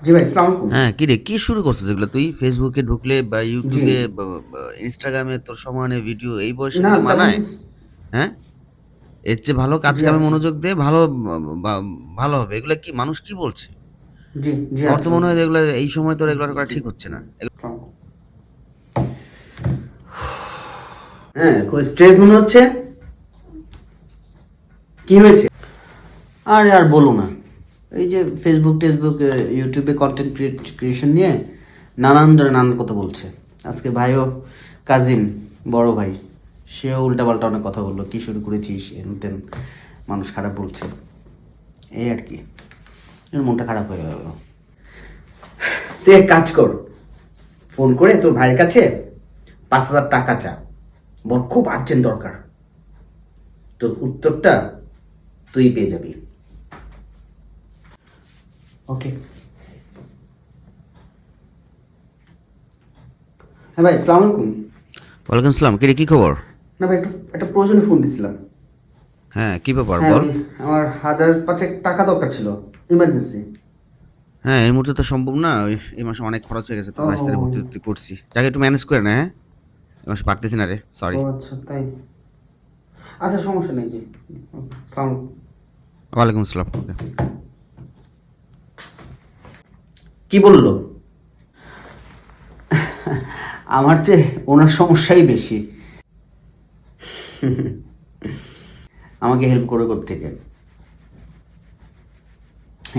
জি ভাই, আসসালামু আলাইকুম। হ্যাঁ, কিরে কি শুরু করছিস এগুলো তুই? ফেসবুকে ঢুকলে বা জি। ইউটিউবে ইনস্টাগ্রামে তোর সমানে ভিডিও এই বয়সে না এগুলো তেমন মানায়? কিছু। হ্যাঁ? এর চেয়ে ভালো জি কাজ-কামে আচ্ছা। মনোযোগ দে, ভালো বা ভালো হবে। এগুলা কি মানুষ কি বলছে? জি, জি আমার তো আচ্ছা। মনে হয় যে এগুলা এই সময় তোর এগুলা করা জি। ঠিক হচ্ছে না। আসসালামু হ্যাঁ, খুব স্ট্রেস মনে হচ্ছে। কি হয়েছে? আরে আর বলো না। এই যে ফেসবুক, ইউটিউবে কন্টেন্ট ক্রিয়েশন নিয়ে নানান জনে নানান কথা বলছে। আজকে ভাইও কাজিন, বড় ভাই, সেও উল্টাপাল্টা অনেক কথা বললো। কি শুরু করেছিস এন তেন, মানুষ খারাপ বলছে। এই আর কি, এর মনটা খারাপ হয়ে গেল। তুই এক কাজ কর, ফোন করে তোর ভাইয়ের কাছে 5,000 টাকা চা, বল খুব আর্জেন্ট দরকার। তোর উত্তরটা তুই পেয়ে যাবি। ওকে। হ্যাঁ ভাই, আসসালামু আলাইকুম। ওয়ালাইকুম আসসালাম। কিরে কি খবর? না ভাই, একটু একটা প্রয়োজনে ফোন দিছিলাম। হ্যাঁ, কি ব্যাপার হ্যাঁ বল? ওই, আমার 1,000-5,000 টাকা দরকার ছিল, ইমার্জেন্সি। হ্যাঁ, এই মুহূর্তে তো সম্ভব না। এই মাসে অনেক খরচ হয়ে গেছে। তো ও ভার্সিটিতে ভর্তি করছি। যাকে একটু ম্যানেজ করে নে, হ্যাঁ? এই মাসে পারতেছি না রে। ও সরি। আচ্ছা তাই। আচ্ছা সমস্যা নেই, জি। আসসালামু আলাইকুম। ওয়ালাইকুম আসসালাম। ওকে। কি বললো? আমার চেয়ে ওনার সমস্যাই বেশি। আমাকে হেল্প করে থেকে,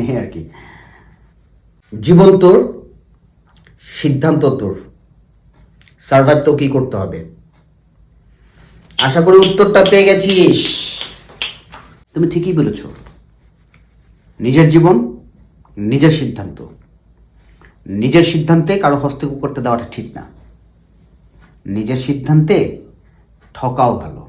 এই আর কি। জীবন তোর, সিদ্ধান্ত তোর, সার্ভাইভ তো কি করতে হবে। আশা করি উত্তরটা পেয়ে গেছিস। তুমি ঠিকই বলেছ। নিজের জীবন, নিজের সিদ্ধান্ত। নিজের সিদ্ধান্তে কারো হস্তক্ষেপ করতে দেওয়াটা ঠিক না। নিজের সিদ্ধান্তে ঠকাও ভালো।